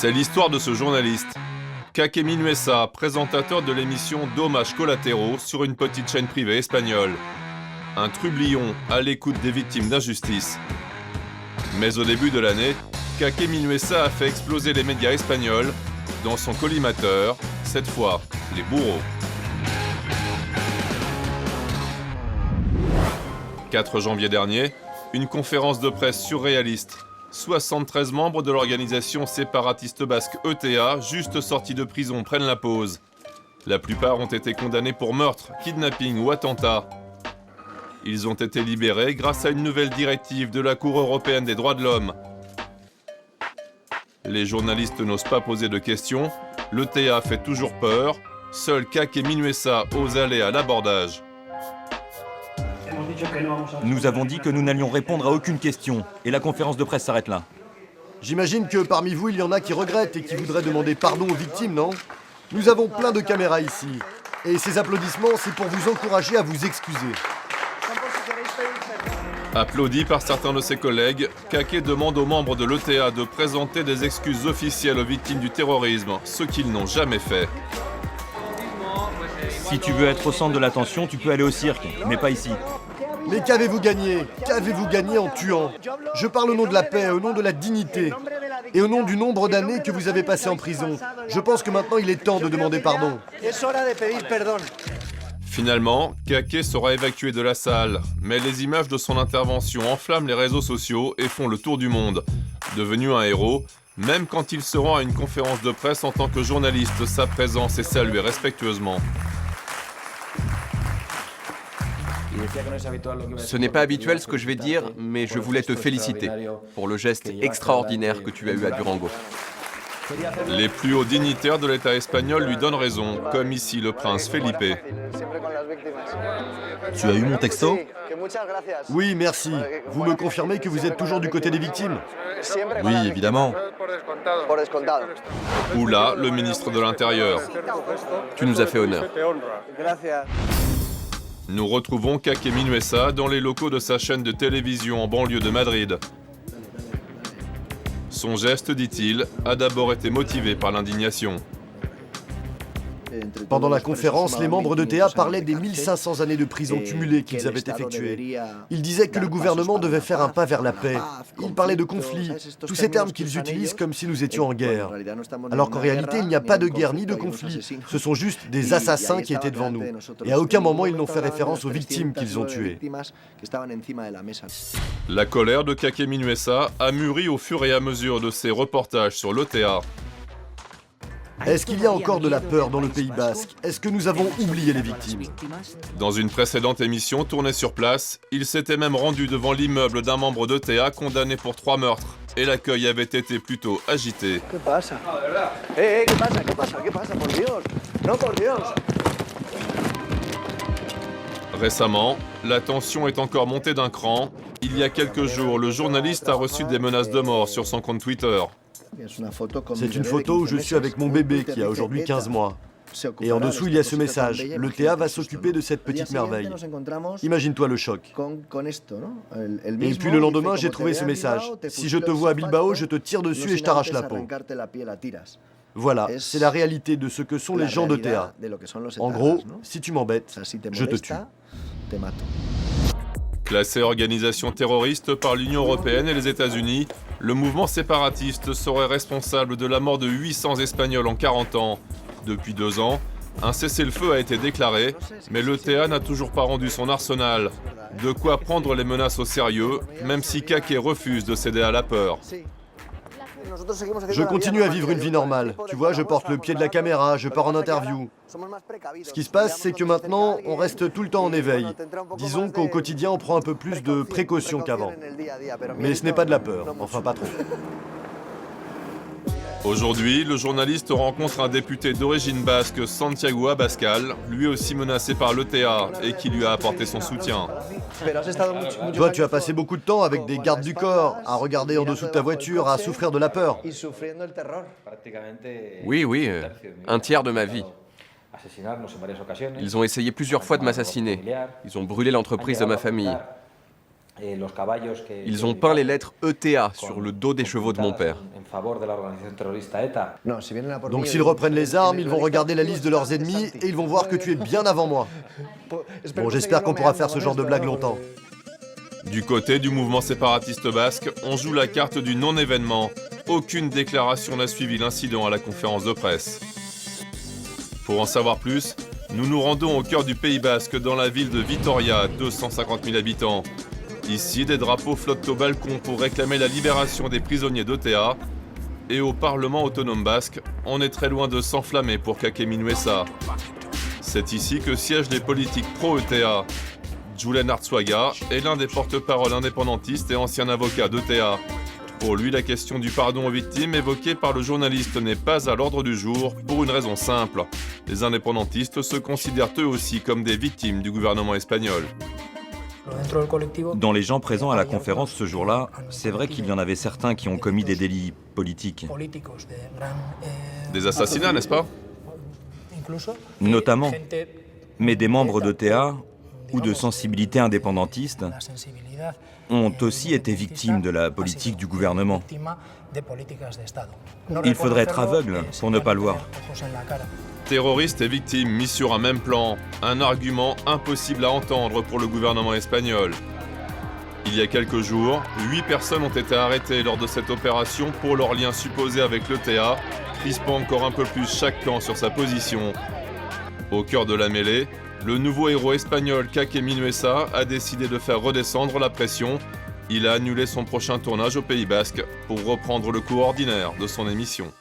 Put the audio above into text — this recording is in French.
C'est l'histoire de ce journaliste. Kake Minuesa, présentateur de l'émission Dommages collatéraux sur une petite chaîne privée espagnole. Un trublion à l'écoute des victimes d'injustice. Mais au début de l'année, Kake Minuesa a fait exploser les médias espagnols dans son collimateur, cette fois les bourreaux. 4 janvier dernier, une conférence de presse surréaliste. 73 membres de l'organisation séparatiste basque ETA, juste sortis de prison, prennent la pause. La plupart ont été condamnés pour meurtre, kidnapping ou attentat. Ils ont été libérés grâce à une nouvelle directive de la Cour européenne des droits de l'homme. Les journalistes n'osent pas poser de questions, l'ETA fait toujours peur, seul Kake Minuesa ose aller à l'abordage. Nous avons dit que nous n'allions répondre à aucune question, et la conférence de presse s'arrête là. J'imagine que parmi vous, il y en a qui regrettent et qui voudraient demander pardon aux victimes, non? Nous avons plein de caméras ici. Et ces applaudissements, c'est pour vous encourager à vous excuser. Applaudi par certains de ses collègues, Kake demande aux membres de l'ETA de présenter des excuses officielles aux victimes du terrorisme, ce qu'ils n'ont jamais fait. Si tu veux être au centre de l'attention, tu peux aller au cirque, mais pas ici. Mais qu'avez-vous gagné? Qu'avez-vous gagné en tuant? Je parle au nom de la paix, au nom de la dignité, et au nom du nombre d'années que vous avez passé en prison. Je pense que maintenant il est temps de demander pardon. Finalement, Kake sera évacué de la salle, mais les images de son intervention enflamment les réseaux sociaux et font le tour du monde. Devenu un héros, même quand il se rend à une conférence de presse en tant que journaliste, sa présence est saluée respectueusement. Ce n'est pas habituel ce que je vais dire, mais je voulais te féliciter pour le geste extraordinaire que tu as eu à Durango. Les plus hauts dignitaires de l'État espagnol lui donnent raison, comme ici le prince Felipe. Tu as eu mon texto? Oui, merci. Vous me confirmez que vous êtes toujours du côté des victimes? Oui, évidemment. Ou là, le ministre de l'Intérieur. Tu nous as fait honneur. Nous retrouvons Kake Minuesa dans les locaux de sa chaîne de télévision en banlieue de Madrid. Son geste, dit-il, a d'abord été motivé par l'indignation. Pendant la conférence, les membres d'ETA parlaient des 1500 années de prison cumulées qu'ils avaient effectuées. Ils disaient que le gouvernement devait faire un pas vers la paix. Ils parlaient de conflit, tous ces termes qu'ils utilisent comme si nous étions en guerre. Alors qu'en réalité, il n'y a pas de guerre ni de conflit. Ce sont juste des assassins qui étaient devant nous. Et à aucun moment, ils n'ont fait référence aux victimes qu'ils ont tuées. La colère de Kake Minuesa a mûri au fur et à mesure de ses reportages sur l'ETA. Est-ce qu'il y a encore de la peur dans le Pays basque? Est-ce que nous avons oublié les victimes? Dans une précédente émission tournée sur place, il s'était même rendu devant l'immeuble d'un membre d'ETA condamné pour 3 meurtres. Et l'accueil avait été plutôt agité. Récemment, la tension est encore montée d'un cran. Il y a quelques jours, le journaliste a reçu des menaces de mort sur son compte Twitter. C'est une photo où je suis avec mon bébé qui a aujourd'hui 15 mois. Et en dessous, il y a ce message. L'ETA va s'occuper de cette petite merveille. Imagine-toi le choc. Et puis le lendemain, j'ai trouvé ce message. Si je te vois à Bilbao, je te tire dessus et je t'arrache la peau. Voilà, c'est la réalité de ce que sont les gens d'ETA. En gros, si tu m'embêtes, je te tue. Classé organisation terroriste par l'Union européenne et les États-Unis, le mouvement séparatiste serait responsable de la mort de 800 Espagnols en 40 ans. Depuis 2 ans, un cessez-le-feu a été déclaré, mais l'ETA n'a toujours pas rendu son arsenal. De quoi prendre les menaces au sérieux, même si Kake refuse de céder à la peur. Je continue à vivre une vie normale. Tu vois, je porte le pied de la caméra, je pars en interview. Ce qui se passe, c'est que maintenant, on reste tout le temps en éveil. Disons qu'au quotidien, on prend un peu plus de précautions qu'avant. Mais ce n'est pas de la peur, enfin pas trop. Aujourd'hui, le journaliste rencontre un député d'origine basque, Santiago Abascal, lui aussi menacé par l'ETA et qui lui a apporté son soutien. Toi, tu as passé beaucoup de temps avec des gardes du corps, à regarder en dessous de ta voiture, à souffrir de la peur. Oui, un tiers de ma vie. Ils ont essayé plusieurs fois de m'assassiner. Ils ont brûlé l'entreprise de ma famille. Ils ont peint les lettres ETA sur le dos des chevaux de mon père. Donc s'ils reprennent les armes, ils vont regarder la liste de leurs ennemis et ils vont voir que tu es bien avant moi. Bon, j'espère qu'on pourra faire ce genre de blague longtemps. Du côté du mouvement séparatiste basque, on joue la carte du non-événement. Aucune déclaration n'a suivi l'incident à la conférence de presse. Pour en savoir plus, nous nous rendons au cœur du Pays basque, dans la ville de Vitoria, 250 000 habitants. Ici, des drapeaux flottent au balcon pour réclamer la libération des prisonniers d'ETA. Et au Parlement autonome basque, on est très loin de s'enflammer pour Kake Minuesa. C'est ici que siègent les politiques pro-ETA. Julen Arzuaga est l'un des porte-parole indépendantistes et ancien avocat d'ETA. Pour lui, la question du pardon aux victimes évoquée par le journaliste n'est pas à l'ordre du jour pour une raison simple. Les indépendantistes se considèrent eux aussi comme des victimes du gouvernement espagnol. Dans les gens présents à la conférence ce jour-là, c'est vrai qu'il y en avait certains qui ont commis des délits politiques. Des assassinats, n'est-ce pas? Notamment, mais des membres d'ETA ou de sensibilités indépendantistes ont aussi été victimes de la politique du gouvernement. Il faudrait être aveugle pour ne pas le voir. Terroristes et victimes mis sur un même plan, un argument impossible à entendre pour le gouvernement espagnol. Il y a quelques jours, 8 personnes ont été arrêtées lors de cette opération pour leur lien supposé avec l'ETA, crispant encore un peu plus chaque camp sur sa position. Au cœur de la mêlée, le nouveau héros espagnol Kake Minuesa a décidé de faire redescendre la pression. Il a annulé son prochain tournage au Pays basque pour reprendre le cours ordinaire de son émission.